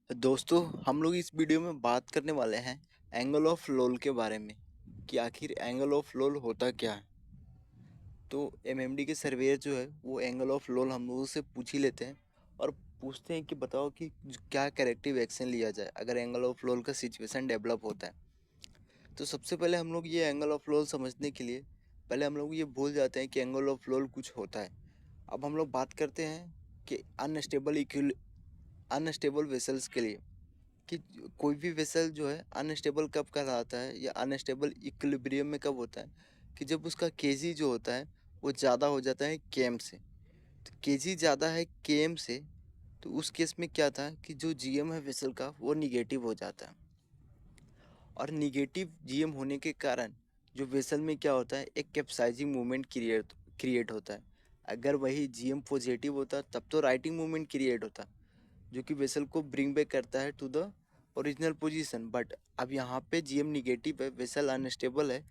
दोस्तों, हम लोग इस वीडियो में बात करने वाले हैं एंगल ऑफ लोल के बारे में कि आखिर एंगल ऑफ लोल होता क्या है। तो एमएमडी के सर्वेयर जो है वो एंगल ऑफ लोल हम लोगों से पूछ ही लेते हैं और पूछते हैं कि बताओ कि क्या करेक्टिव एक्शन लिया जाए अगर एंगल ऑफ लोल का सिचुएशन डेवलप होता है। तो सबसे पहले हम लोग ये एंगल ऑफ लोल समझने के लिए पहले हम लोग ये भूल जाते हैं कि एंगल ऑफ लोल कुछ होता है। अब हम लोग बात करते हैं कि अनस्टेबल वेसल्स के लिए कि कोई भी वेसल जो है अनस्टेबल कब कहलाता है या अनस्टेबल इक्विलिब्रियम में कब होता है कि जब उसका केजी जो होता है वो ज़्यादा हो जाता है केएम से। तो केजी ज़्यादा है केएम से, तो उस केस में क्या था कि जो जीएम है वेसल का वो निगेटिव हो जाता है। और निगेटिव जीएम होने के कारण जो वेसल में क्या होता है एक कैप्साइजिंग मूवमेंट क्रिएट होता है। अगर वही जीएम पॉजिटिव होता तब तो राइटिंग मूवमेंट क्रिएट होता जो कि वेसल को ब्रिंग बैक करता है to the original position. But अब यहाँ पे जीएम निगेटिव है, वेसल अनस्टेबल है,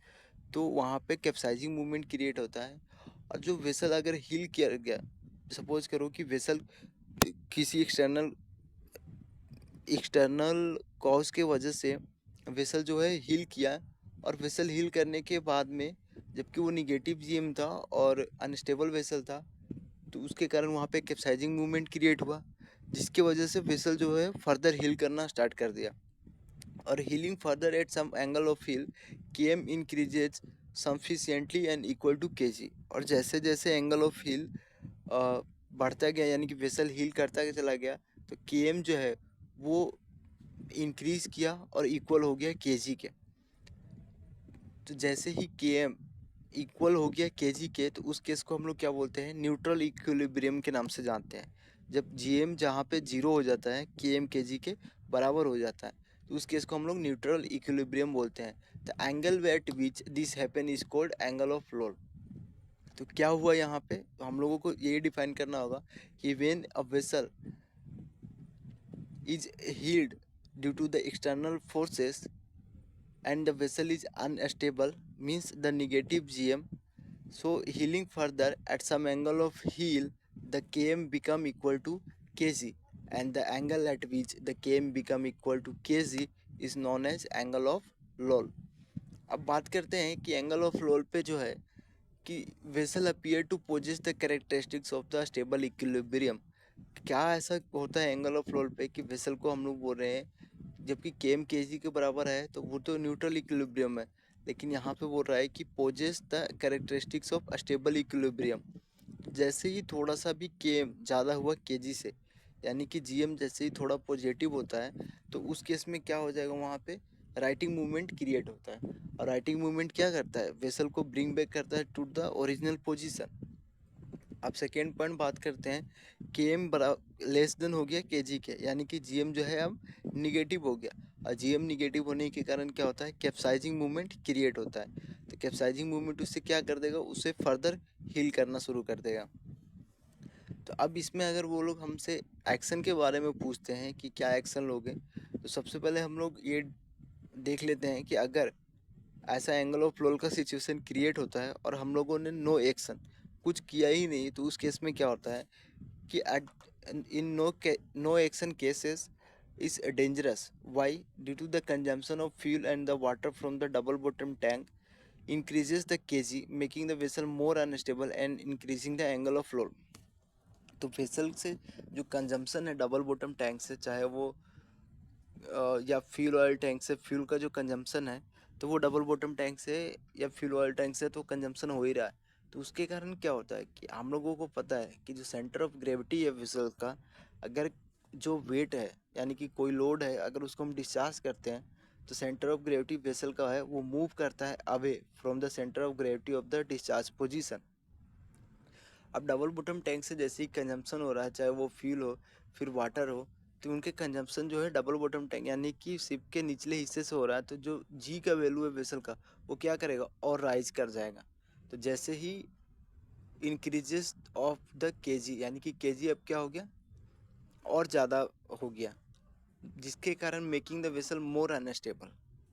तो वहाँ पे कैप्साइजिंग मूवमेंट क्रिएट होता है। और जो वेसल अगर हील किया गया, सपोज करो कि वेसल किसी एक्सटर्नल कॉज के वजह से वेसल जो है हील किया, और वेसल हील करने के बाद में जबकि वो निगेटिव जीएम था और अनस्टेबल वेसल था, तो उसके कारण वहाँ पे कैप्साइजिंग मूवमेंट क्रिएट हुआ, जिसकी वजह से वेसल जो है फर्दर हील करना स्टार्ट कर दिया। और heeling further at some angle of heel KM increases sufficiently and equal to KG. और जैसे जैसे एंगल ऑफ हील बढ़ता गया यानी कि वेसल हील करता चला गया, तो केएम जो है वो इंक्रीज किया और इक्वल हो गया केजी के। तो जैसे ही केएम इक्वल हो गया केजी के, तो उस केस को हम लोग क्या बोलते हैं, न्यूट्रल इक्विलिब्रियम के नाम से जानते हैं। जब जीएम जहाँ पे जीरो हो जाता है केएम केजी के बराबर हो जाता है, तो उस केस को हम लोग न्यूट्रल इक्विलिब्रियम बोलते हैं। The angle at which this happen is called angle of roll. तो क्या हुआ यहाँ पे, तो हम लोगों को ये डिफाइन करना होगा कि when a vessel is healed due to the external forces and the vessel is unstable, means the negative gm, so healing further at some angle of heel the km become equal to kg, and the angle at which the km become equal to kg is known as angle of lol. अब बात करते हैं कि angle of लोल पे जो है कि vessel appear to possess the characteristics of the stable equilibrium. क्या ऐसा होता है एंगल ऑफ रोल पे कि वेसल को हम लोग बोल रहे हैं जबकि केम केजी के बराबर है तो वो तो न्यूट्रल इक्विलिब्रियम है, लेकिन यहाँ पे बोल रहा है कि possess the characteristics of stable equilibrium. जैसे ही थोड़ा सा भी केम ज़्यादा हुआ केजी से, यानी कि जीएम जैसे ही थोड़ा पॉजिटिव होता है, तो उस केस में क्या हो जाएगा, वहाँ पे राइटिंग मूवमेंट क्रिएट होता है। और राइटिंग मूवमेंट क्या करता है, वेसल को ब्रिंग बैक करता है टू द ओरिजिनल पोजीशन। अब सेकेंड पॉइंट बात करते हैं, के एम बरा लेस देन हो गया के जी के, यानी कि जी एम जो है अब निगेटिव हो गया। और जी एम निगेटिव होने के कारण क्या होता है, कैप्साइजिंग मूवमेंट क्रिएट होता है। तो कैप्साइजिंग मूवमेंट उससे क्या कर देगा, उससे फर्दर हील करना शुरू कर देगा। तो अब इसमें अगर वो लोग हमसे एक्शन के बारे में पूछते हैं कि क्या एक्शन लोगे, तो सबसे पहले हम लोग ये देख लेते हैं कि अगर ऐसा एंगल ऑफ रोल का सिचुएशन क्रिएट होता है और हम लोगों ने नो एक्शन, कुछ किया ही नहीं, तो उस केस में क्या होता है कि at in no action cases is dangerous. Why? Due to the consumption of fuel and the water from the double bottom tank increases the kg, making the vessel more unstable and increasing the angle of roll. तो vessel से जो consumption है double bottom tank से, चाहे वो या fuel oil tank से fuel का जो कंजम्पशन है, तो वो डबल बॉटम टैंक से या फ्यूल ऑयल टैंक से तो कंजम्पशन हो ही रहा है। तो उसके कारण क्या होता है कि हम लोगों को पता है कि जो सेंटर ऑफ ग्रेविटी है वेसल का, अगर जो वेट है यानी कि कोई लोड है अगर उसको हम डिस्चार्ज करते हैं, तो सेंटर ऑफ ग्रेविटी वेसल का है वो मूव करता है away from the centre of gravity of the discharge position. अब डबल बॉटम टैंक से जैसे ही कंजम्पशन हो रहा है, चाहे वो फ्यूल हो फिर वाटर हो, तो उनके कंजम्पशन जो है डबल बॉटम टैंक यानी कि शिप के निचले हिस्से से हो रहा है, तो जो जी का वैल्यू है वेसल का वो क्या करेगा, और राइज कर जाएगा। तो जैसे ही इंक्रीजेस ऑफ द केजी, यानी कि केजी अब क्या हो गया, और ज़्यादा हो गया, जिसके कारण making the vessel more unstable.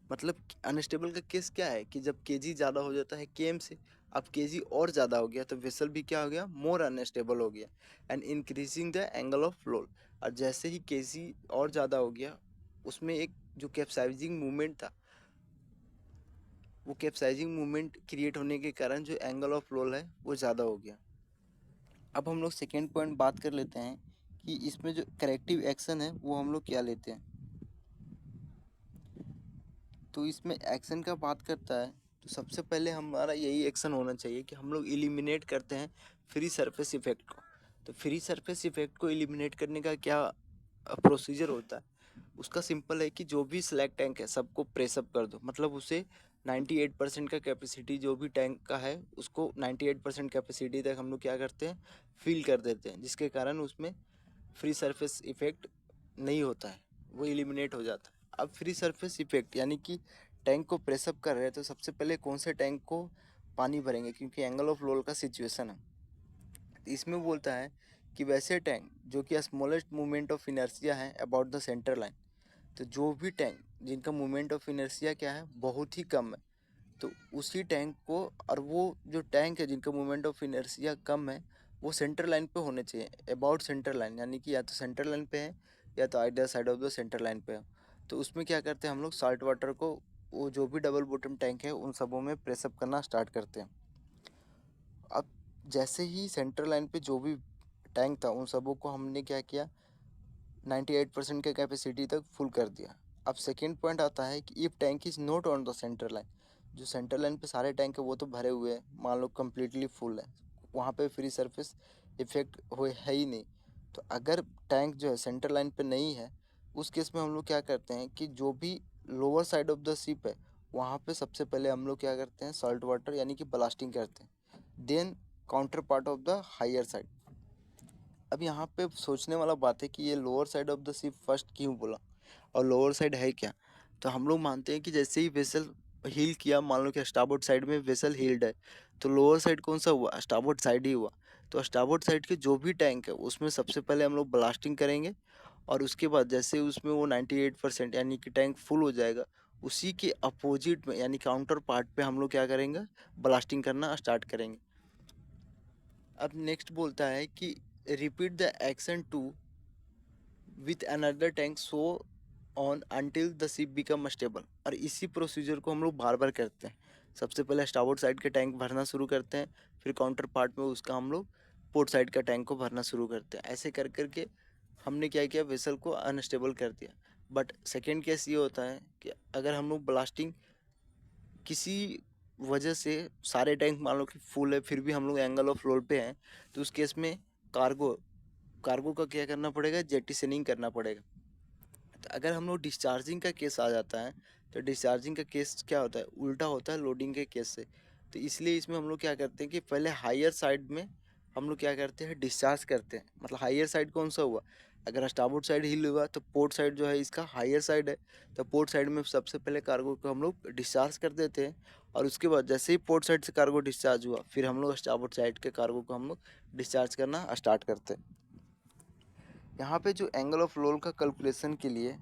मतलब अनस्टेबल का केस क्या है कि जब केजी ज़्यादा हो जाता है केएम से, अब केजी और ज़्यादा हो गया तो वेसल भी क्या हो गया, मोर अनस्टेबल हो गया and increasing the angle of flow. और जैसे ही केजी और ज़्यादा हो गया, उसमें एक जो कैप्साइजिंग मूवमेंट था, वो कैप्साइजिंग मूवमेंट क्रिएट होने के कारण जो एंगल ऑफ रोल है वो ज़्यादा हो गया। अब हम लोग सेकेंड पॉइंट बात कर लेते हैं कि इसमें जो करेक्टिव एक्शन है वो हम लोग क्या लेते हैं। तो इसमें एक्शन का बात करता है तो सबसे पहले हमारा यही एक्शन होना चाहिए कि हम लोग एलिमिनेट करते हैं फ्री सरफेस इफेक्ट को। तो फ्री सरफेस इफेक्ट को एलिमिनेट करने का क्या प्रोसीजर होता है, उसका सिंपल है कि जो भी स्लैग टैंक है सबको प्रेसअप कर दो, मतलब उसे 98% का कैपेसिटी जो भी टैंक का है उसको 98% कैपेसिटी तक हम लोग क्या करते हैं, फिल कर देते हैं, जिसके कारण उसमें फ्री सरफेस इफेक्ट नहीं होता है, वो एलिमिनेट हो जाता है। अब फ्री सरफेस इफेक्ट यानी कि टैंक को प्रेसअप कर रहे हैं तो सबसे पहले कौन से टैंक को पानी भरेंगे, क्योंकि एंगल ऑफ रोल का सिचुएशन है। इसमें बोलता है कि वैसे टैंक जो कि स्मॉलेस्ट मूवमेंट ऑफ इनर्शिया है अबाउट द सेंटर लाइन। तो जो भी टैंक जिनका मूवमेंट ऑफ इनर्शिया क्या है, बहुत ही कम है, तो उसी टैंक को, और वो जो टैंक है जिनका मूवमेंट ऑफ इनर्शिया कम है वो सेंटर लाइन पे होने चाहिए, अबाउट सेंटर लाइन, यानी कि या तो सेंटर लाइन पे है या तो आइडर side of the centre line पे है। तो उसमें क्या करते हैं हम लोग, साल्ट वाटर को, वो जो भी डबल बॉटम टैंक है उन सबों में प्रेसअप करना स्टार्ट करते हैं। अब जैसे ही सेंटर लाइन पे जो भी टैंक था उन सबों को हमने क्या किया, 98% के कैपेसिटी तक फुल कर दिया। अब सेकेंड पॉइंट आता है कि if tank is not on the centre line, जो सेंटर लाइन पे सारे टैंक है वो तो भरे हुए हैं, मान लो कम्प्लीटली फुल है, वहाँ पे फ्री सरफेस इफेक्ट हुए है ही नहीं। तो अगर टैंक जो है सेंटर लाइन पे नहीं है, उस केस में हम लोग क्या करते हैं कि जो भी lower side of the ship है वहाँ पे सबसे पहले हम लोग क्या करते हैं, सॉल्ट वाटर यानी कि ब्लास्टिंग करते हैं, then counter part of the higher side. अब यहाँ पे सोचने वाला बात है कि ये lower side of the ship first क्यों बोला और लोअर साइड है क्या। तो हम लोग मानते हैं कि जैसे ही वेसल हील किया, मान लो कि स्टाबोर्ड साइड में वेसल हील्ड है, तो लोअर साइड कौन सा हुआ, स्टाबोर्ड साइड ही हुआ। तो स्टाबोर्ड साइड के जो भी टैंक है उसमें सबसे पहले हम लोग ब्लास्टिंग करेंगे, और उसके बाद जैसे उसमें वो 98% यानी कि टैंक फुल हो जाएगा, उसी के अपोजिट में यानी काउंटर पार्ट पे हम लोग क्या करेंगे, ब्लास्टिंग करना स्टार्ट करेंगे। अब नेक्स्ट बोलता है कि repeat the action too with another tank so on until the ship become stable. और इसी प्रोसीजर को हम लोग बार बार करते हैं। सबसे पहले स्टाबोर्ड साइड के टैंक भरना शुरू करते हैं, फिर काउंटर पार्ट में उसका हम लोग पोर्ट साइड का टैंक को भरना शुरू करते हैं। ऐसे कर करके हमने क्या किया, वेसल को अनस्टेबल कर दिया। बट सेकेंड केस ये होता है कि अगर हम लोग ब्लास्टिंग किसी वजह से सारे टैंक मान लो कि फुल है फिर भी हम लोग एंगल ऑफ रोल पे हैं, तो उस केस में कार्गो कार्गो का क्या करना पड़ेगा, जेटिसनिंग करना पड़ेगा। तो अगर हम लोग डिस्चार्जिंग का केस आ जाता है, तो डिस्चार्जिंग का केस क्या होता है, उल्टा होता है लोडिंग के केस से। तो इसलिए इसमें हम लोग क्या करते हैं कि पहले हायर साइड में हम लोग क्या करते हैं, डिस्चार्ज करते हैं। मतलब हायर साइड कौन सा हुआ, अगर स्टारबोर्ड साइड हिल हुआ तो पोर्ट साइड जो है इसका हायर साइड है, तो पोर्ट साइड में सबसे पहले कार्गो को हम लोग डिस्चार्ज कर देते हैं। और उसके बाद जैसे ही पोर्ट साइड से कार्गो डिस्चार्ज हुआ, फिर हम लोग स्टारबोर्ड साइड के कार्गो को हम लोग डिस्चार्ज करना स्टार्ट करते हैं। यहाँ पे जो एंगल ऑफ रोल का कैलकुलेशन के लिए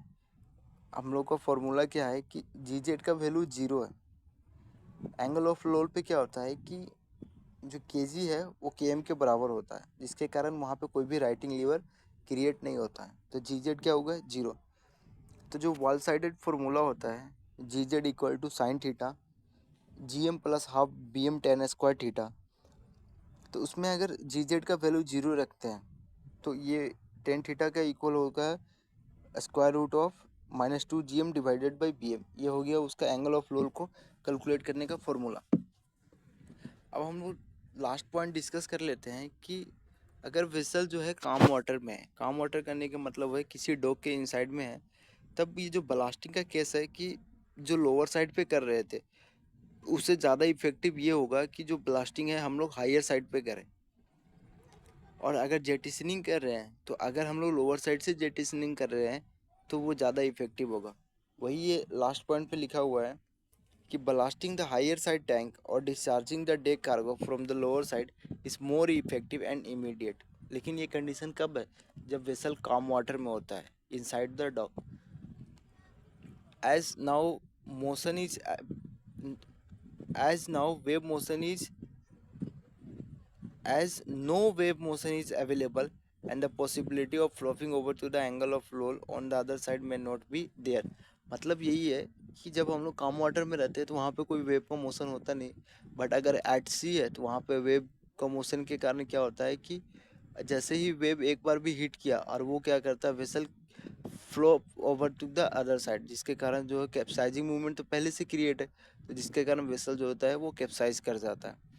हम लोग का फॉर्मूला क्या है कि जी जेड का वैल्यू 0 है। एंगल ऑफ रोल पे क्या होता है कि जो के जी है वो के एम के बराबर होता है, जिसके कारण वहाँ पे कोई भी राइटिंग लीवर क्रिएट नहीं होता है, तो जी जेड क्या होगा, 0। तो जो वॉल साइडेड फार्मूला होता है, G Z equal to sine theta G M plus half B M tan square theta. तो उसमें अगर जी जेड का वैल्यू 0 रखते हैं तो ये टेन थीटा का इक्वल होगा square root of -2 GM divided by B M. ये हो गया उसका एंगल ऑफ रोल को कैलकुलेट करने का फॉर्मूला। अब हम लोग लास्ट पॉइंट डिस्कस कर लेते हैं कि अगर वेसल जो है काम वाटर में है, काम वाटर करने का मतलब है किसी डॉक के इनसाइड में है, तब ये जो ब्लास्टिंग का केस है कि जो लोअर साइड पे कर रहे थे उससे ज़्यादा इफेक्टिव ये होगा कि जो ब्लास्टिंग है हम लोग हायर साइड पे करें। और अगर जेटिसनिंग कर रहे हैं तो अगर हम लोग लोअर साइड से जेटिसनिंग कर रहे हैं तो वो ज़्यादा इफेक्टिव होगा। वही ये लास्ट पॉइंट पे लिखा हुआ है कि blasting the higher side tank और discharging the deck cargo from the lower side is more effective and immediate. लेकिन ये कंडीशन कब है, जब वेसल काम वाटर में होता है inside the dock. As now motion is as now wave motion is as no wave motion is available, and the possibility of flopping over to the angle of roll on the other side may not be there. मतलब यही है कि जब हम लोग काम water में रहते हैं तो वहाँ पे कोई वेव का मोशन होता नहीं, बट अगर एट सी है तो वहाँ पे वेव का मोशन के कारण क्या होता है कि जैसे ही वेव एक बार भी हिट किया और वो क्या करता है, vessel flow over to the other side, जिसके कारण जो है कैप्साइजिंग मूवमेंट तो पहले से क्रिएट है, तो जिसके कारण वेसल जो होता है वो कैप्साइज कर जाता है.